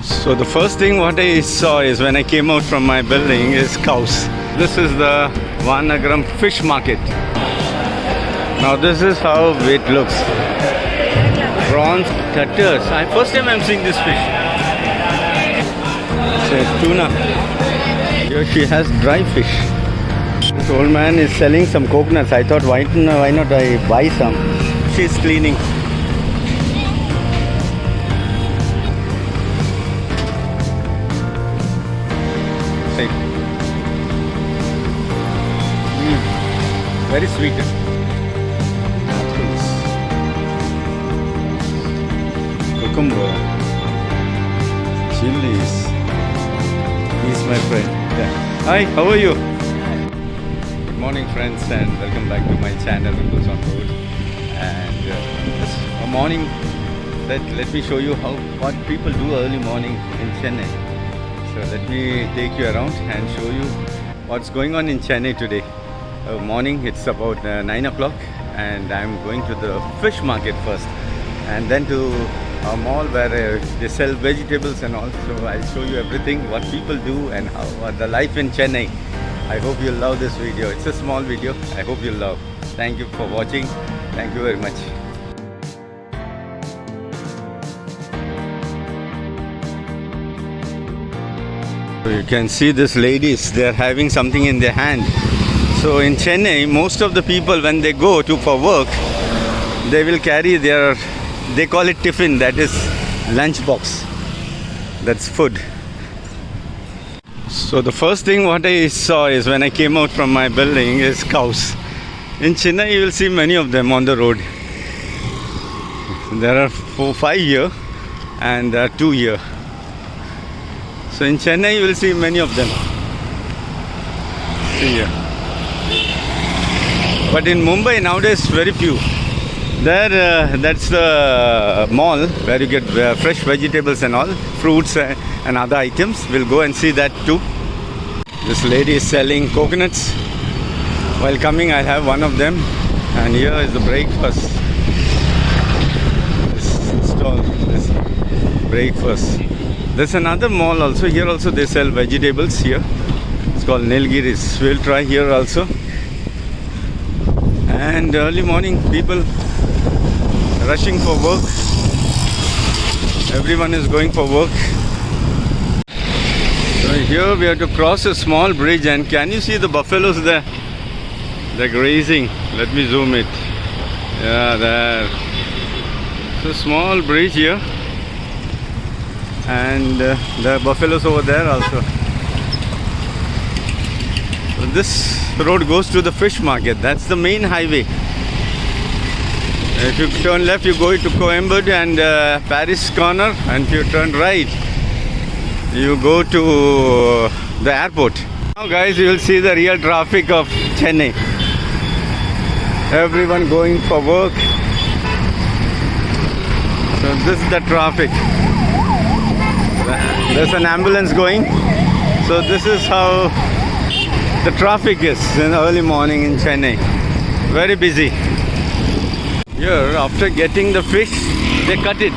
So the first thing what I saw is when I came out from my building is cows. This is the Vanagaram fish market. Now this is how it looks. Prawns, tatters. First time I'm seeing this fish. It's tuna. Here she has dry fish. This old man is selling some coconuts. I thought why not I buy some. She's cleaning. See. Very sweet. Apples. Cucumber. Chilies. He's my friend. Yeah. Hi, how are you? Good morning friends and welcome back to my channel Ripples on Road. And just a morning let me show you what people do early morning in Chennai. So let me take you around and show you what's going on in Chennai today. Morning, it's about 9 o'clock and I'm going to the fish market first and then to a mall where they sell vegetables and all. So I'll show you everything, what people do and how the life in Chennai. I hope you'll love this video. It's a small video. I hope you'll love. Thank you for watching. Thank you very much. So you can see these ladies, they're having something in their hand. So in Chennai, most of the people when they go for work, they will carry they call it tiffin, that is lunch box. That's food. So the first thing what I saw is when I came out from my building is cows. In Chennai you will see many of them on the road. There are 5 here and 2 here. So in Chennai you will see many of them. See here. But in Mumbai nowadays very few. There, that's the mall where you get fresh vegetables and all, fruits and other items. We'll go and see that too. This lady is selling coconuts. While coming, I have one of them. And here is the breakfast. This stall, this breakfast. There's another mall also. Here also they sell vegetables here. It's called Nilgiris. We'll try here also. And early morning, people rushing for work. Everyone is going for work. So here we have to cross a small bridge, and can you see the buffaloes there? They're grazing. Let me zoom it. Yeah, there. So small bridge here, and there are buffaloes over there also. So this road goes to the fish market. That's the main highway. If you turn left, you go to Coimbatore and Paris corner, and if you turn right, you go to the airport. Now guys, you will see the real traffic of Chennai. Everyone going for work. So this is the traffic. There's an ambulance going. So this is how the traffic is in early morning in Chennai. Very busy. Here, after getting the fish, they cut it.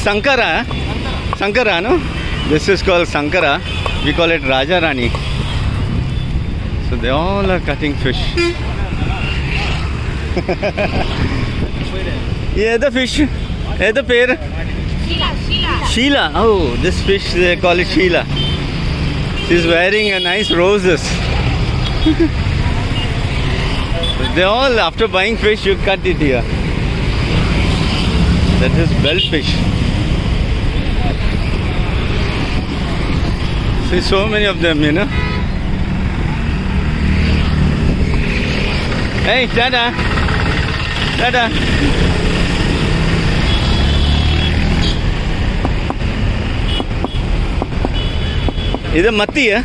Sankara? Sankara, no? This is called Sankara. We call it Raja Rani. So they all are cutting fish. Yeah, the fish. Yeah, the pear. Sheila. Oh, this fish they call it Sheila. She's wearing a nice roses. They all, after buying fish, you cut it here. That is bellfish. See, so many of them, you know. Hey, Tada! Tada! Is it matti, huh?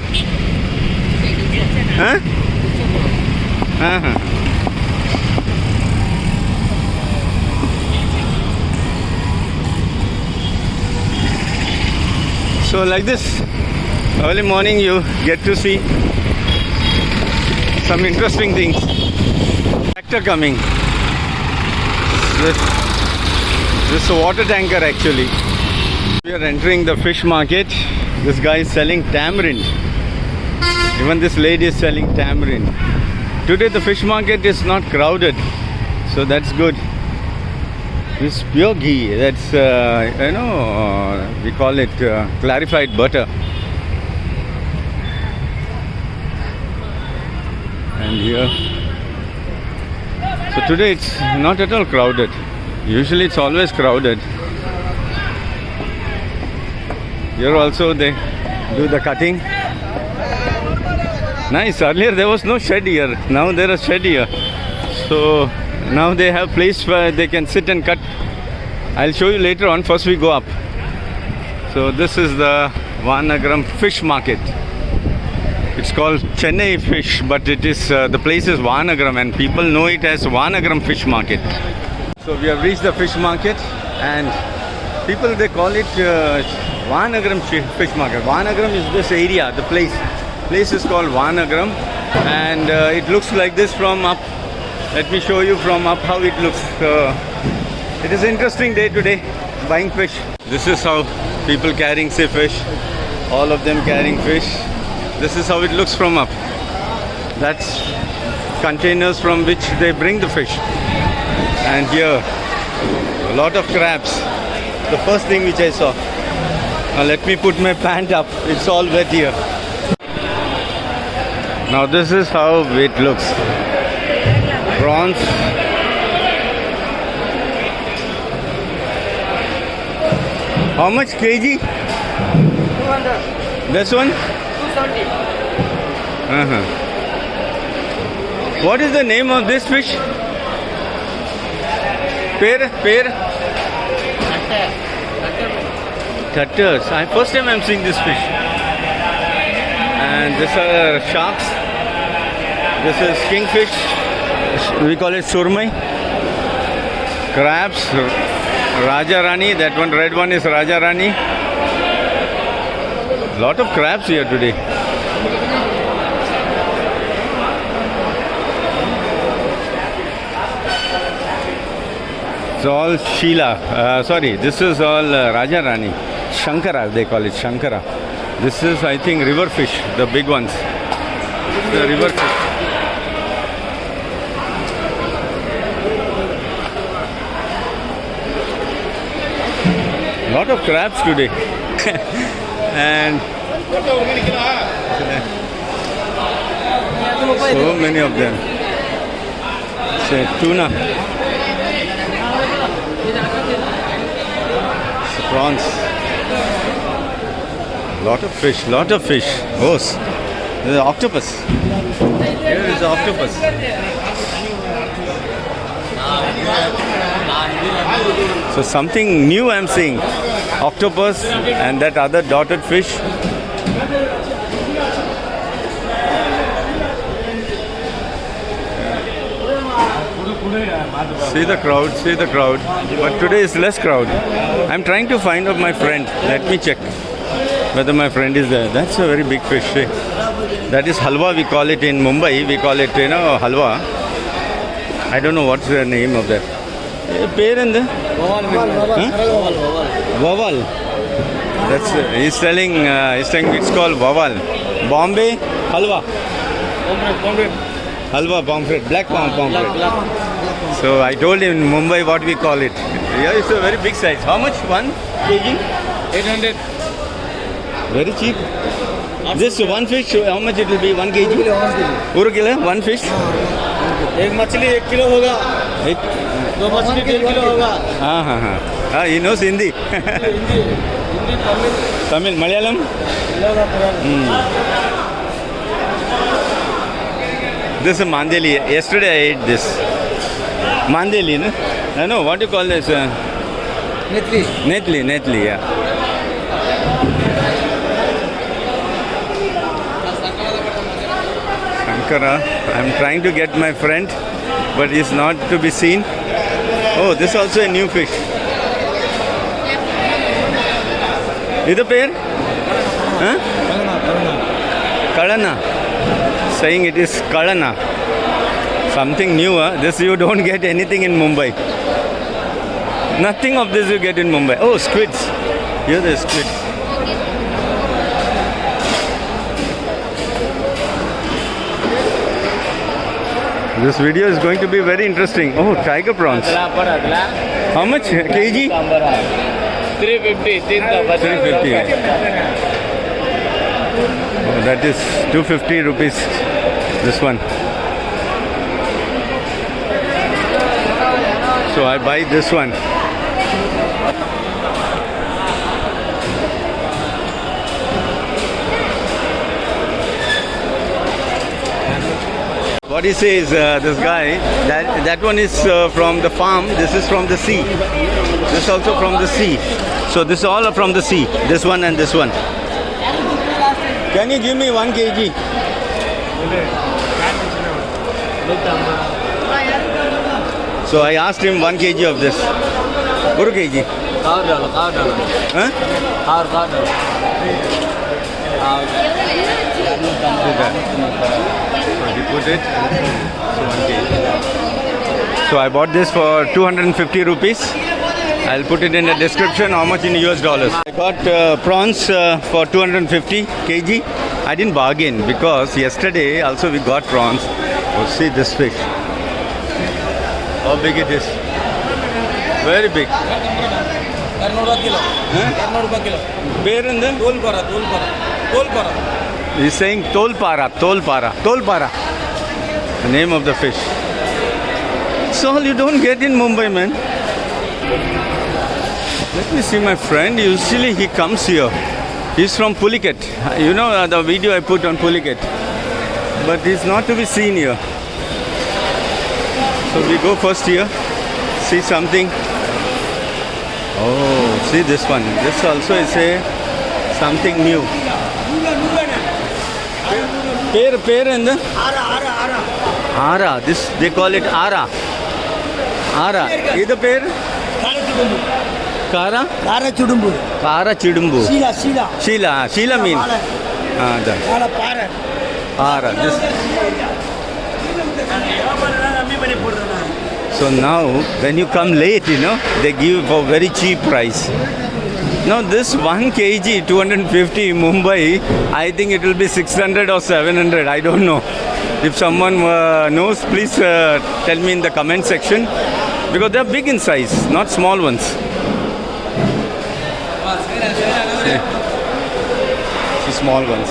Huh? Uh-huh. So like this, early morning you get to see some interesting things. Tractor coming. This is a water tanker actually. We are entering the fish market. This guy is selling tamarind. Even this lady is selling tamarind. Today the fish market is not crowded, so that's good. This is pure ghee. That's we call it clarified butter. And here, so today it's not at all crowded. Usually it's always crowded. Here also they do the cutting. Nice. Earlier there was no shed here. Now there is shed here. So now they have place where they can sit and cut. I'll show you later on. First we go up. So this is the Vanagaram fish market. It's called Chennai fish, but it is the place is Vanagaram and people know it as Vanagaram fish market. So we have reached the fish market and people they call it Vanagaram fish market. Vanagaram is this area, the place is called Vanagaram, and it looks like this from up. Let me show you from up how it looks. It is an interesting day today, buying fish. This is how people carrying sea fish, all of them carrying fish. This is how it looks from up. That's containers from which they bring the fish. And here, a lot of crabs. The first thing which I saw. Now let me put my pant up. It's all wet here. Now this is how it looks. Prawns. How much kg? 200. This one? 270. What is the name of this fish? Pear? Tatters. First time I'm seeing this fish. And these are sharks. This is kingfish. We call it surmai. Crabs. Raja Rani. That one red one is Raja Rani. Lot of crabs here today. It's all Sheila. This is all Raja Rani. Shankara, they call it Shankara. This is, I think, river fish, the big ones. The river fish. Lot of crabs today. And so many of them. Say tuna. Prawns. Lot of fish. Oh, there's an octopus. Here is an octopus. So something new I'm seeing. Octopus and that other dotted fish. See the crowd. But today is less crowd. I'm trying to find out my friend. Let me check whether my friend is there. That's a very big fish. That is halwa, we call it in Mumbai. We call it, halwa. I don't know what's the name of that. Pear in there? Waval. That's he's telling it's called waval. Bombay halwa. Halwa pomfret, black pomfret. So I told him in Mumbai what we call it. Yeah, it's a very big size. How much? 1 kg? 800. Very cheap. This one fish, how much it will be? 1 kg? 1 kilo? One fish? एक मछली 1 kilo होगा, दो मछली 1.5 kilo होगा. हाँ, he knows Hindi. Hindi, Tamil, Malayalam? This is Mandeli. Yesterday I ate this. Mandeli, no? I know, what do you call this? Netli, yeah. Shankara. I'm trying to get my friend, but he's not to be seen. Oh, this is also a new fish. Is the pair? Huh? Kalana. Saying it is Kalana. Something new, huh? This you don't get anything in Mumbai. Nothing of this you get in Mumbai. Oh, squids. Here there's squids. This video is going to be very interesting. Oh, tiger prawns. How much kg? 350. 350. Oh, that is 250 rupees. This one. So I buy this one. What he says, this guy, that one is from the farm, this is from the sea. This also from the sea. So this all are from the sea, this one and this one. Can you give me 1 kg? So I asked him 1 kg of this. 1 kg. Huh? So he put it. So 1 kg. So I bought this for 250 rupees. I'll put it in the description how much in US dollars. I got prawns for 250 kg. I didn't bargain because yesterday also we got prawns. Oh, see this fish. How big it is. Very big. Where in them? He's saying Tolpara. The name of the fish. It's all you don't get in Mumbai, man. Let me see my friend. Usually he comes here. He's from Pulicat. You know the video I put on Pulicat. But he's not to be seen here. So we go first here. See something. Oh, see this one. This also is something new. Pear and the Ara. This they call it Ara. Is the pear? Kara Chidumbu. Sheila means. Ara. This. So now, when you come late, they give for very cheap price. Now this 1 kg, 250 Mumbai, I think it will be 600 or 700. I don't know. If someone knows, please tell me in the comment section. Because they are big in size, not small ones. See, small ones.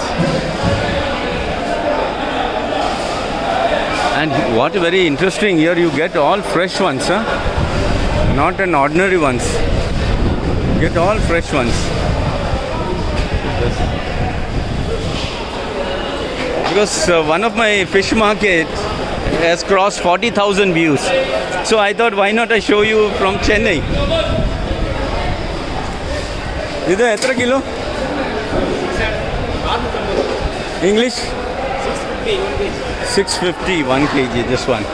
And what very interesting, here you get all fresh ones, huh? Not an ordinary ones. Get all fresh ones. Because one of my fish market has crossed 40,000 views. So I thought, why not I show you from Chennai? Is there etra kilo? English? 650 1 kg, this one.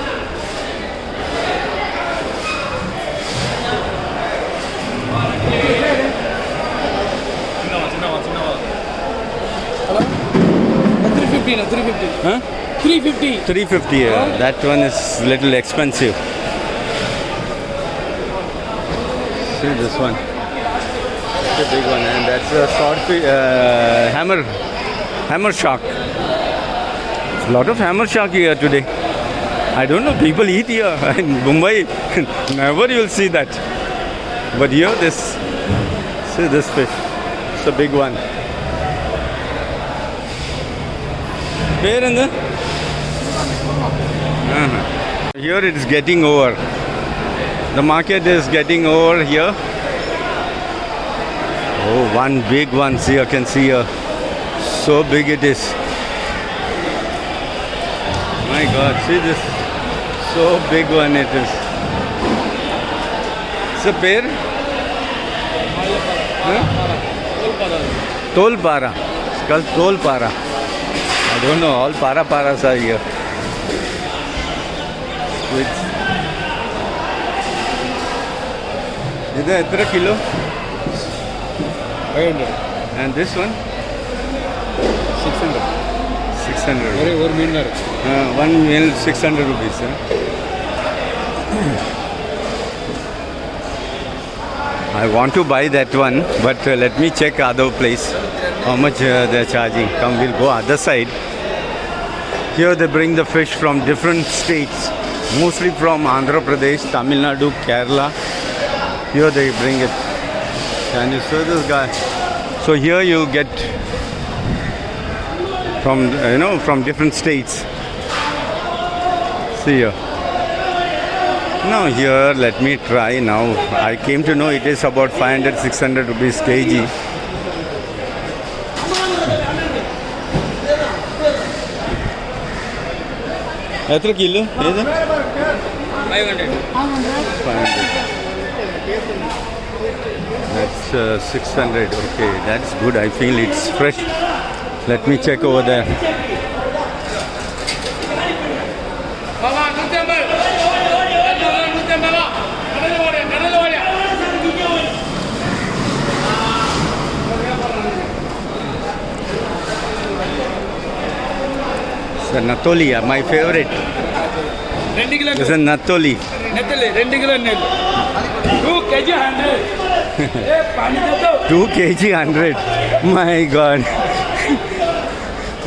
Huh? 350. 350, yeah. That one is little expensive. See this one. That's a big one, and that's a swordfish, hammer shark. A lot of hammer shark here today. I don't know, people eat here. In Mumbai, never you'll see that. But here, see this fish. It's a big one. Where in the? Here it is getting over. The market is getting over here. Oh, one big one. See, I can see here. So big it is. My God, see this. So big one it is. It's a pear? Tolpara. It's called Tolpara. I don't know, all paras are here. Squids. Is there etra kilo? 500. And this one? 600. 600. One meal. One meal 600 rupees. I want to buy that one, but let me check other place. How much they're charging. Come, we'll go other side. Here they bring the fish from different states, mostly from Andhra Pradesh, Tamil Nadu, Kerala. Here they bring it. Can you see this guy? So here you get from from different states. See here. Now here, let me try now. I came to know it is about 500-600 rupees kg. Etra kilo? 500. 500. That's 600. Okay, that's good. I feel it's fresh. Let me check over there. So Natoli, my favorite. 2 kilo. This is Natoli. Nettle, 2 kilo net. 2 kg 100. 2 kg 100. My God.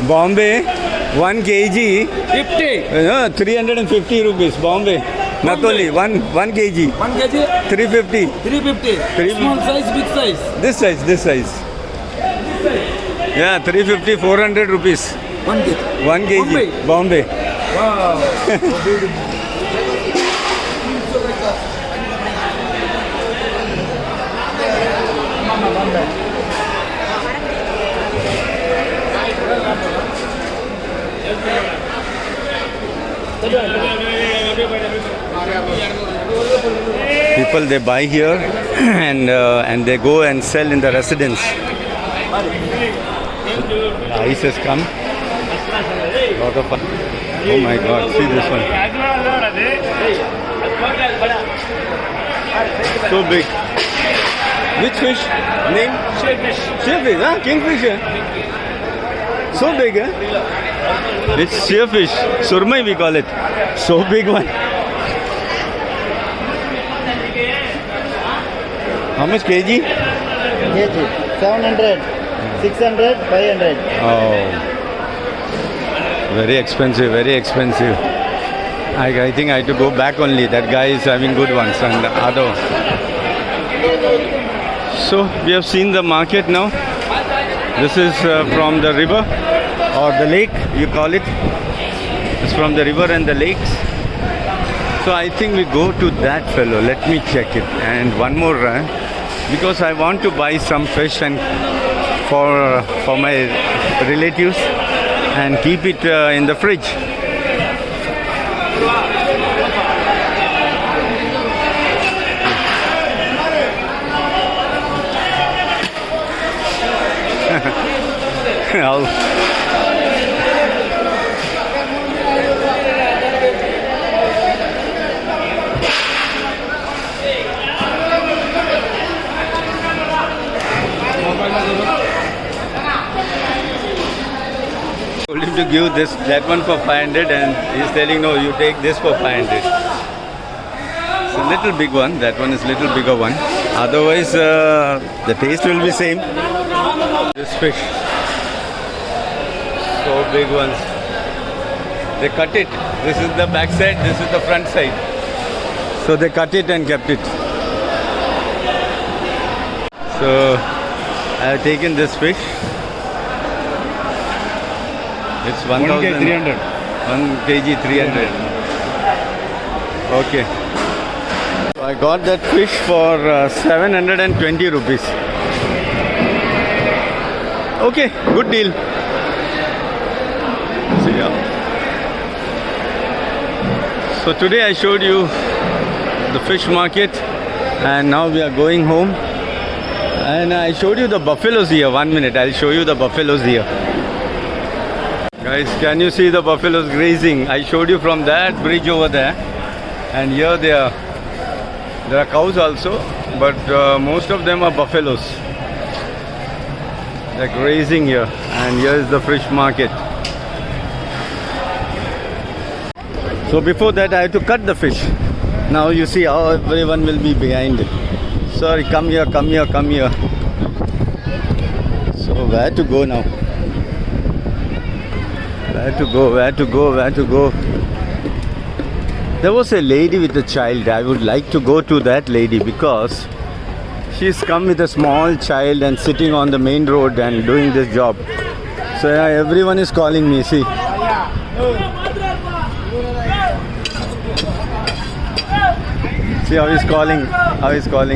Bombay, 1 kg. 50. 350 rupees. Bombay. Natoli, 1 kg. 1 kg. 350. 350. Small size, big size. This size. Yeah, 350, 400 rupees. 1 kg. 1 kg. Bombay. Wow. People they buy here and they go and sell in the residence. Ice has come. Lot of fun. Oh my God! See this one. So big. Which fish? Name? Shearfish, huh? Kingfisher. So big, huh? It's shearfish. Surmai we call it. So big one. How much kg? kg 700, 600, 500. Oh. Very expensive, very expensive. I think I had to go back only. That guy is having good ones and other. So we have seen the market now. This is from the river or the lake, you call it. It's from the river and the lakes. So I think we go to that fellow. Let me check it. And one more, because I want to buy some fish and for my relatives and keep it in the fridge. Told him to give that one for 500 and he's telling no, you take this for 500. It's a little big one. That one is little bigger one. Otherwise the taste will be same. This fish, so big ones. They cut it. This is the back side, this is the front side. So they cut it and kept it. So I have taken this fish. It's 1,000. 300. 1 kg 300. Okay. So I got that fish for 720 rupees. Okay, good deal. See ya. So today I showed you the fish market and now we are going home. And I showed you the buffaloes here. 1 minute, I'll show you the buffaloes here. Guys, can you see the buffaloes grazing? I showed you from that bridge over there. And here there are cows also, but most of them are buffaloes. They're grazing here. And here is the fish market. So before that I had to cut the fish. Now you see how everyone will be behind it. Sorry, come here, come here, come here. So where to go now? Where to go, where to go, where to go? There was a lady with a child. I would like to go to that lady because she's come with a small child and sitting on the main road and doing this job. So yeah, everyone is calling me, see. See how he's calling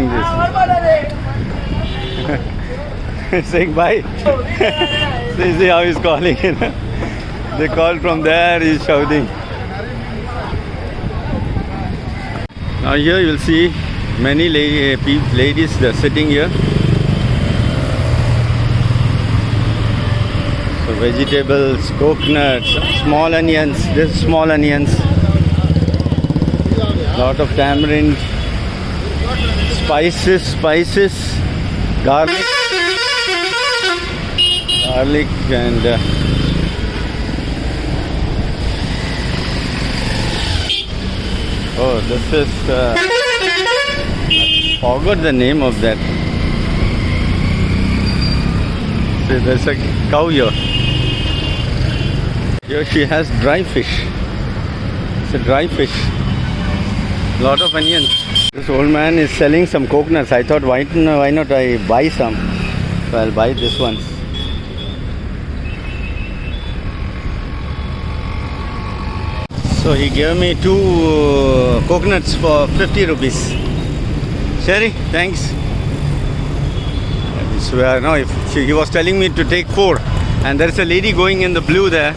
this. He's saying bye. see how he's calling. They called from there, he's shouting. Now here you'll see many ladies they're sitting here. So vegetables, coconuts, small onions, this is small onions. Lot of tamarind, spices, garlic and oh, this is forgot the name of that. See, there's a cow here. Here she has dry fish. It's a dry fish. Lot of onions. This old man is selling some coconuts. I thought why not I buy some. So I'll buy this one. So he gave me 2 coconuts for 50 rupees. Sherry, thanks. I swear, no, he was telling me to take 4. And there's a lady going in the blue there.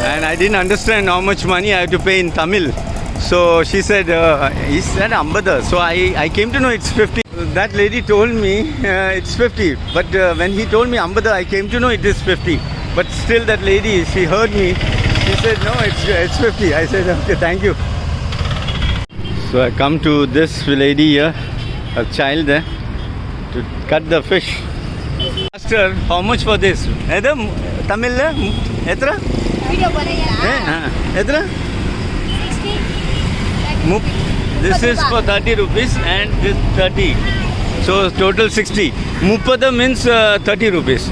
And I didn't understand how much money I have to pay in Tamil. So she said, he said Ambada. So I came to know it's 50. That lady told me it's 50. But when he told me Ambada, I came to know it is 50. But still that lady, she heard me. She said, no, it's 50. I said, okay, thank you. So I come to this lady here, a child there, to cut the fish. Asked her, how much for this? Tamil? Etra? Etra? 60. This is for 30 rupees and this 30. So total 60. Muppada means 30 rupees.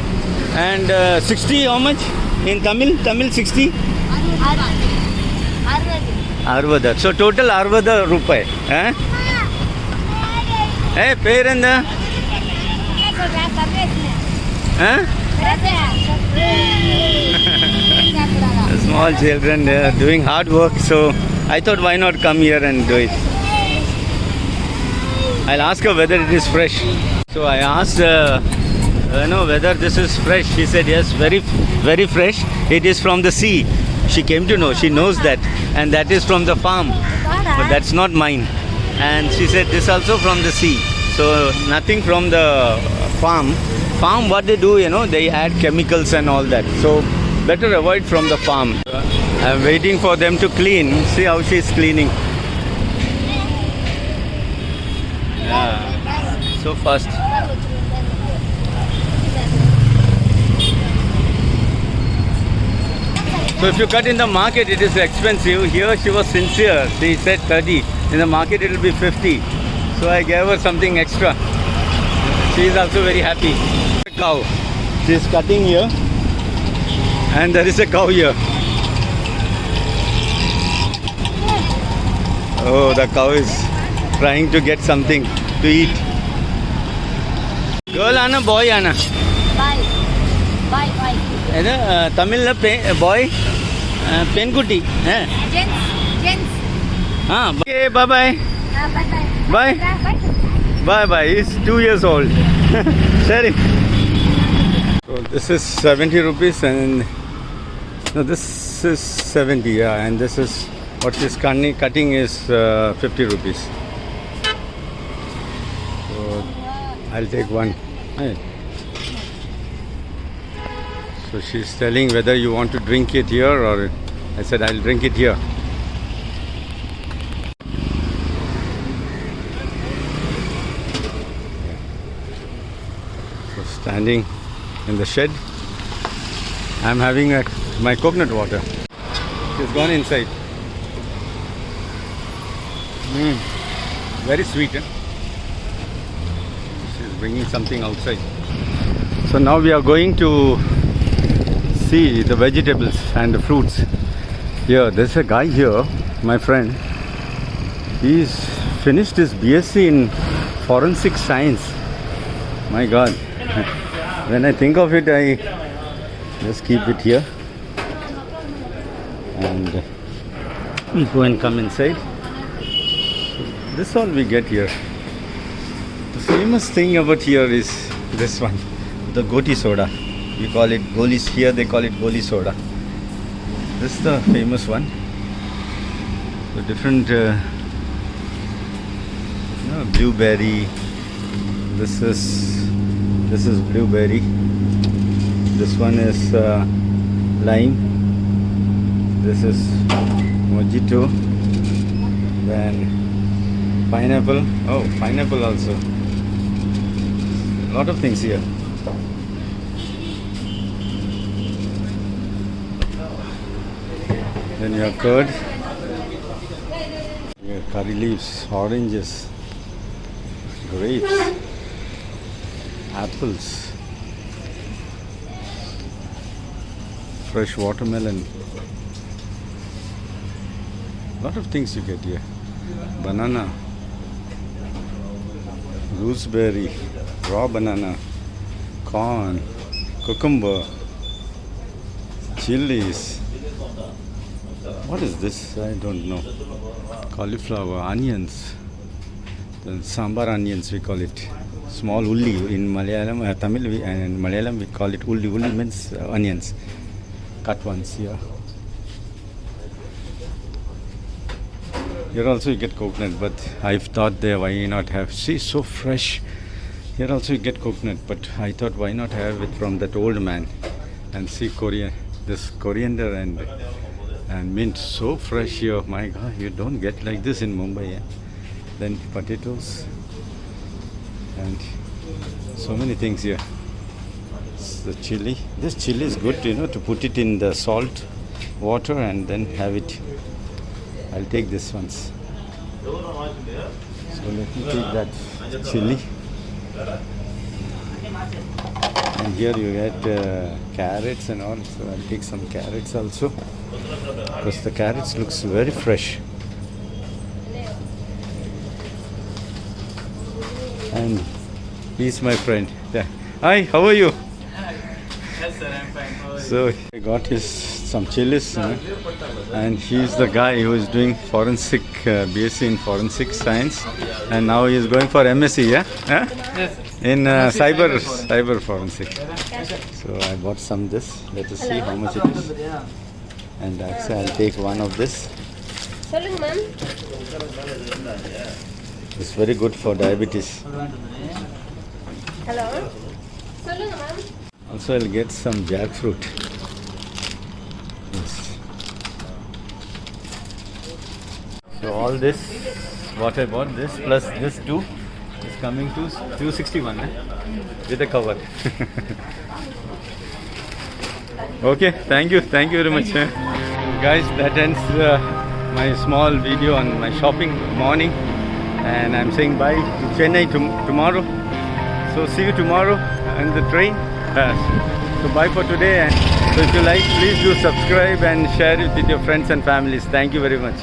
And 60 how much? In Tamil? Tamil 60? Arvada. So total Arvada Rupai. Hey, parent? Small children, they are doing hard work. So I thought why not come here and do it. I'll ask her whether it is fresh. So I asked whether this is fresh. She said yes, very, very fresh. It is from the sea. She came to know. She knows that. And that is from the farm. But that's not mine. And she said this also from the sea. So nothing from the farm. Farm, what they do, they add chemicals and all that. So better avoid from the farm. I'm waiting for them to clean. See how she's cleaning. Yeah, so fast. So if you cut in the market, it is expensive. Here she was sincere. She said 30. In the market, it will be 50. So I gave her something extra. She is also very happy. A cow. She is cutting here. And there is a cow here. Oh, the cow is trying to get something to eat. Girl Anna, boy Anna. Bye. Tamil boy. Penkuti. Gents. Okay, bye. Bye. Bye. He's 2 years old. Sharing. So this is 70 rupees and no, this is 70, yeah, and this is what she's cutting is 50 rupees. So I'll take one. Hey. So she's telling whether you want to drink it here or I said I'll drink it here. So standing in the shed, I'm having my coconut water. She's gone inside. Very sweet, eh? She's bringing something outside. So now we are going to see the vegetables and the fruits. Here, there's a guy here, my friend. He's finished his BSc in forensic science. My God. When I think of it, I just keep it here. And we go and come inside. This is all we get here. The famous thing about here is this one, the goti soda. We call it golis here, they call it goli soda. This is the famous one. The different blueberry. This is blueberry. This one is lime. This is mojito. Then pineapple. Oh, pineapple also. A lot of things here. Then your curd. Your curry leaves, oranges, grapes, apples, fresh watermelon. A lot of things you get here. Banana, gooseberry, raw banana, corn, cucumber, chilies. What is this? I don't know. Cauliflower, onions. Then sambar onions we call it. Small ulli in Malayalam, Tamil and Malayalam we call it ulli. Ulli means onions. Cut ones here. Here also you get coconut, but I've thought there why not have. See, so fresh. Here also you get coconut, but I thought why not have it from that old man. And see this coriander and mint, so fresh here. My God, you don't get like this in Mumbai. Then potatoes and so many things here. The chili. This chili is good, to put it in the salt water and then have it. I'll take this ones. So let me take that chili. And here you get carrots and all. So I'll take some carrots also, because the carrots looks very fresh. And he's my friend. Yeah. Hi, how are you? Yes, sir, I'm fine. How are you? So I got some chilies, and he's the guy who is doing forensic BSc in forensic science, and now he is going for MSc, yeah? Huh? Yes, sir. In cyber forensic. So I bought some this. Let us see how much it is. And actually I'll take one of this. சொல்லுங்க ma'am. It's very good for diabetes. Hello. சொல்லுங்க ma'am. Also I'll get some jackfruit. Yes. So all this, what I bought, this plus this too, is coming to 261 with a cover. Okay, thank you very much. Guys, that ends my small video on my shopping morning, and I'm saying bye to Chennai tomorrow. So see you tomorrow on the train. So bye for today, and so if you like, please do subscribe and share it with your friends and families. Thank you very much.